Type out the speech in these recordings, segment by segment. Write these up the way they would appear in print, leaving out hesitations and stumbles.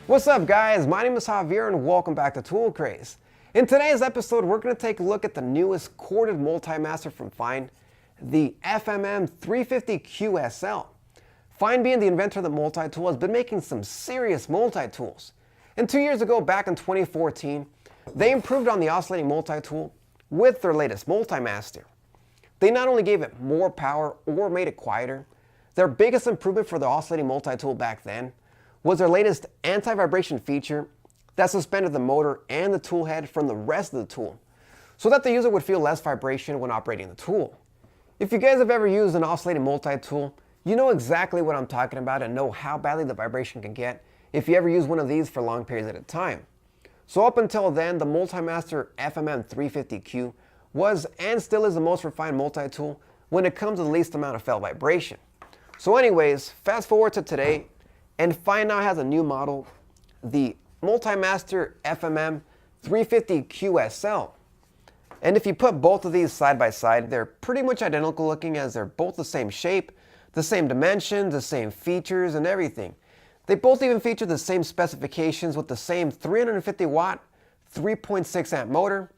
What's up guys, my name is Javier and welcome back to Tool Craze. In today's episode, we're going to take a look at the newest corded multi-master from Fine, the FMM 350Q SL. Fine, being the inventor of the multi-tool, has been making some serious multi-tools. And 2 years ago, back in 2014, they improved on the oscillating multi-tool with their latest multi-master. They not only gave it more power or made it quieter, their biggest improvement for the oscillating multi-tool back then was their latest anti-vibration feature that suspended the motor and the tool head from the rest of the tool, so that the user would feel less vibration when operating the tool. If you guys have ever used an oscillating multi-tool, you know exactly what I'm talking about and know how badly the vibration can get if you ever use one of these for long periods at a time. So up until then, the Multimaster FMM 350Q was and still is the most refined multi-tool when it comes to the least amount of felt vibration. So anyways, fast forward to today, and Fine now has a new model, the Multimaster FMM 350Q SL. And if you put both of these side by side, they're pretty much identical looking, as they're both the same shape, the same dimensions, the same features and everything. They both even feature the same specifications with the same 350 watt, 3.6 amp motor,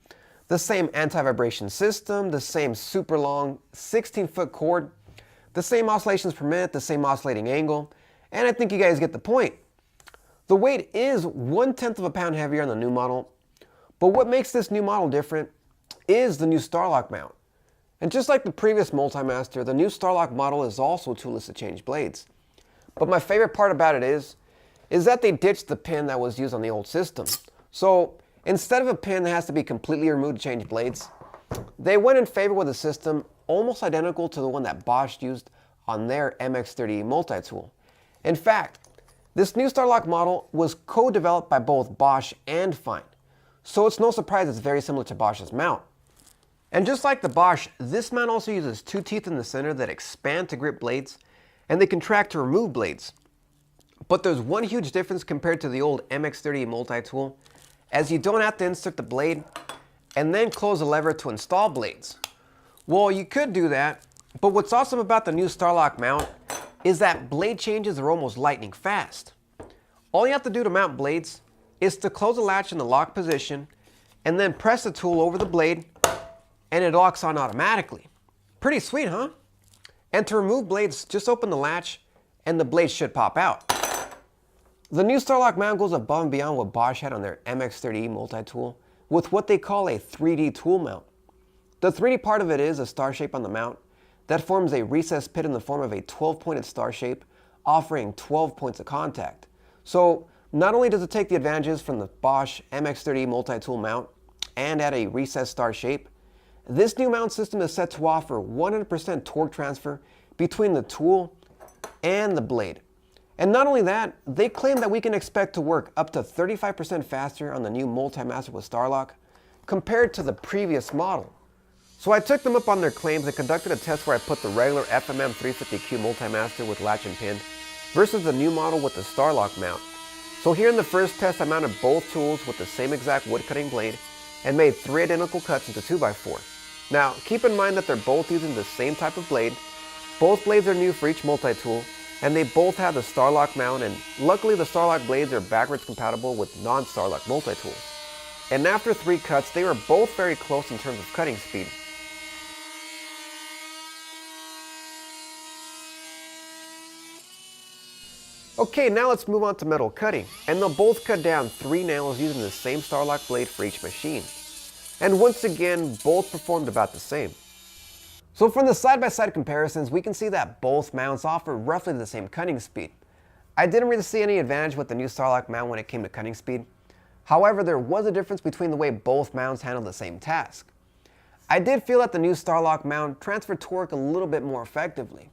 the same anti-vibration system, the same super long 16-foot cord, the same oscillations per minute, the same oscillating angle, and I think you guys get the point. The weight is 1/10 of a pound heavier on the new model, but what makes this new model different is the new Starlock mount. And just like the previous Multimaster, the new Starlock model is also toolless to change blades. But my favorite part about it is that they ditched the pin that was used on the old system. So instead of a pin that has to be completely removed to change blades, they went in favor with a system almost identical to the one that Bosch used on their MX30E multi-tool. In fact, this new Starlock model was co-developed by both Bosch and Fine, so it's no surprise it's very similar to Bosch's mount. And just like the Bosch, this mount also uses two teeth in the center that expand to grip blades, and they contract to remove blades. But there's one huge difference compared to the old MX30E multi-tool, as you don't have to insert the blade and then close the lever to install blades. Well, you could do that, but what's awesome about the new Starlock mount is that blade changes are almost lightning fast. All you have to do to mount blades is to close the latch in the lock position and then press the tool over the blade and it locks on automatically. Pretty sweet, huh? And to remove blades, just open the latch and the blade should pop out. The new Starlock mount goes above and beyond what Bosch had on their MX30E multi-tool with what they call a 3D tool mount. The 3D part of it is a star shape on the mount that forms a recessed pit in the form of a 12-pointed star shape, offering 12 points of contact. So not only does it take the advantages from the Bosch MX30E multi-tool mount and add a recessed star shape, this new mount system is set to offer 100% torque transfer between the tool and the blade. And not only that, they claim that we can expect to work up to 35% faster on the new Multimaster with Starlock compared to the previous model. So I took them up on their claims and conducted a test where I put the regular FMM 350Q Multimaster with latch and pin versus the new model with the Starlock mount. So here in the first test, I mounted both tools with the same exact wood cutting blade and made 3 identical cuts into 2x4. Now, keep in mind that they're both using the same type of blade. Both blades are new for each multi-tool, and they both have the Starlock mount, and luckily the Starlock blades are backwards compatible with non-Starlock multi-tools. And after 3 cuts, they were both very close in terms of cutting speed. Okay, now let's move on to metal cutting, and they'll both cut down 3 nails using the same Starlock blade for each machine. And once again, both performed about the same. So from the side-by-side comparisons, we can see that both mounts offer roughly the same cutting speed. I didn't really see any advantage with the new Starlock mount when it came to cutting speed. However, there was a difference between the way both mounts handled the same task. I did feel that the new Starlock mount transferred torque a little bit more effectively.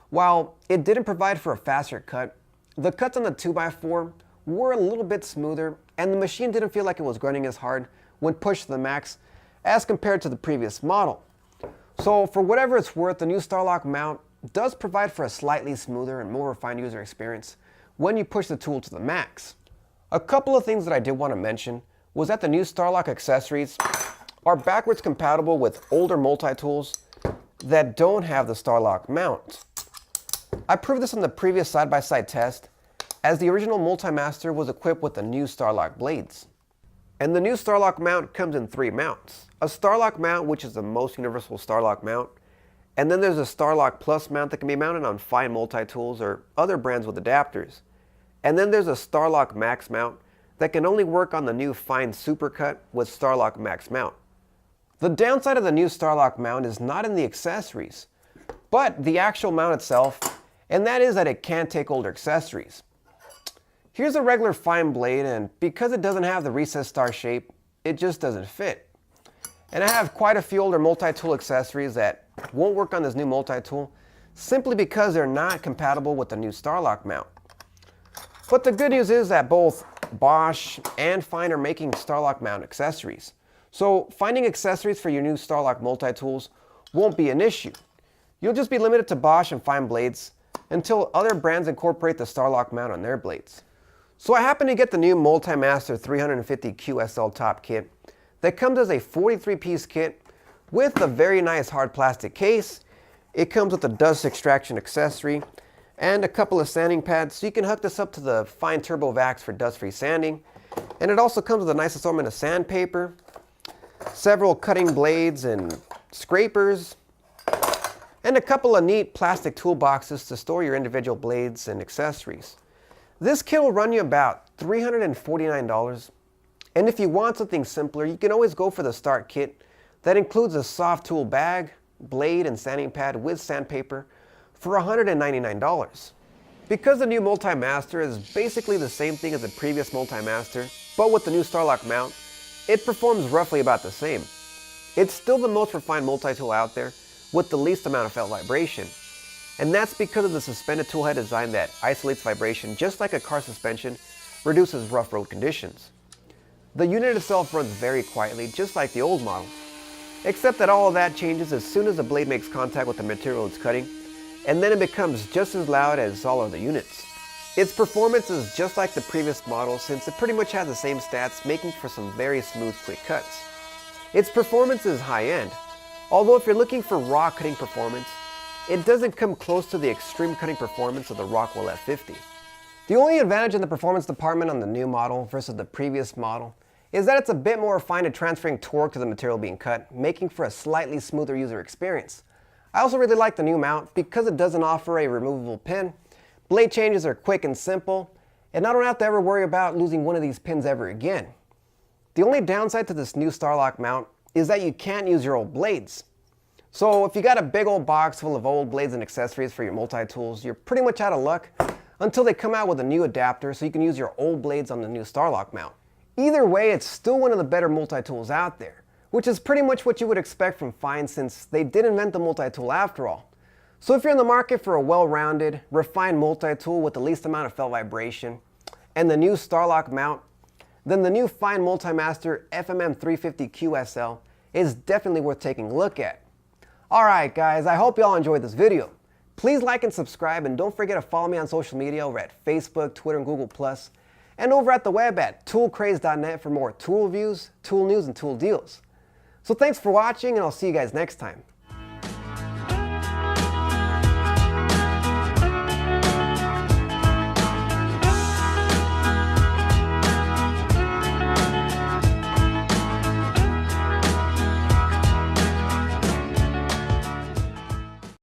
While it didn't provide for a faster cut, the cuts on the 2x4 were a little bit smoother, and the machine didn't feel like it was grinding as hard when pushed to the max as compared to the previous model. So for whatever it's worth, the new Starlock mount does provide for a slightly smoother and more refined user experience when you push the tool to the max. A couple of things that I did want to mention was that the new Starlock accessories are backwards compatible with older multi-tools that don't have the Starlock mount. I proved this on the previous side-by-side test, as the original Multimaster was equipped with the new Starlock blades. And the new Starlock mount comes in 3 mounts. A Starlock mount, which is the most universal Starlock mount, and then there's a Starlock Plus mount that can be mounted on fine multi-tools or other brands with adapters. And then there's a Starlock Max mount that can only work on the new fine Supercut with Starlock Max mount. The downside of the new Starlock mount is not in the accessories, but the actual mount itself, and that is that it can take older accessories. Here's a regular fine blade, and because it doesn't have the recessed star shape, it just doesn't fit. And I have quite a few older multi-tool accessories that won't work on this new multi-tool simply because they're not compatible with the new Starlock mount. But the good news is that both Bosch and Fine are making Starlock mount accessories. So finding accessories for your new Starlock multi-tools won't be an issue. You'll just be limited to Bosch and Fine blades until other brands incorporate the Starlock mount on their blades. So I happened to get the new Multimaster 350 QSL top kit that comes as a 43-piece kit with a very nice hard plastic case. It comes with a dust extraction accessory and a couple of sanding pads, so you can hook this up to the Fine Turbo Vacs for dust-free sanding. And it also comes with a nice assortment of sandpaper, several cutting blades and scrapers, and a couple of neat plastic toolboxes to store your individual blades and accessories. This kit will run you about $349, and if you want something simpler, you can always go for the Start kit that includes a soft tool bag, blade, and sanding pad with sandpaper for $199. Because the new Multimaster is basically the same thing as the previous Multimaster, but with the new Starlock mount, it performs roughly about the same. It's still the most refined multi-tool out there with the least amount of felt vibration. And that's because of the suspended tool head design that isolates vibration just like a car suspension, reduces rough road conditions. The unit itself runs very quietly, just like the old model, except that all of that changes as soon as the blade makes contact with the material it's cutting, and then it becomes just as loud as all other units. Its performance is just like the previous model since it pretty much has the same stats, making for some very smooth, quick cuts. Its performance is high-end, although if you're looking for raw cutting performance, it doesn't come close to the extreme cutting performance of the Rockwell F50. The only advantage in the performance department on the new model versus the previous model is that it's a bit more refined at transferring torque to the material being cut, making for a slightly smoother user experience. I also really like the new mount because it doesn't offer a removable pin. Blade changes are quick and simple, and I don't have to ever worry about losing one of these pins ever again. The only downside to this new Starlock mount is that you can't use your old blades. So if you got a big old box full of old blades and accessories for your multi-tools, you're pretty much out of luck until they come out with a new adapter so you can use your old blades on the new Starlock mount. Either way, it's still one of the better multi-tools out there, which is pretty much what you would expect from Fine since they did invent the multi-tool after all. So if you're in the market for a well-rounded, refined multi-tool with the least amount of felt vibration and the new Starlock mount, then the new Fine Multimaster FMM 350 QSL is definitely worth taking a look at. Alright guys, I hope you all enjoyed this video. Please like and subscribe, and don't forget to follow me on social media over at Facebook, Twitter, and Google+, and over at the web at toolcraze.net for more tool reviews, tool news, and tool deals. So thanks for watching, and I'll see you guys next time.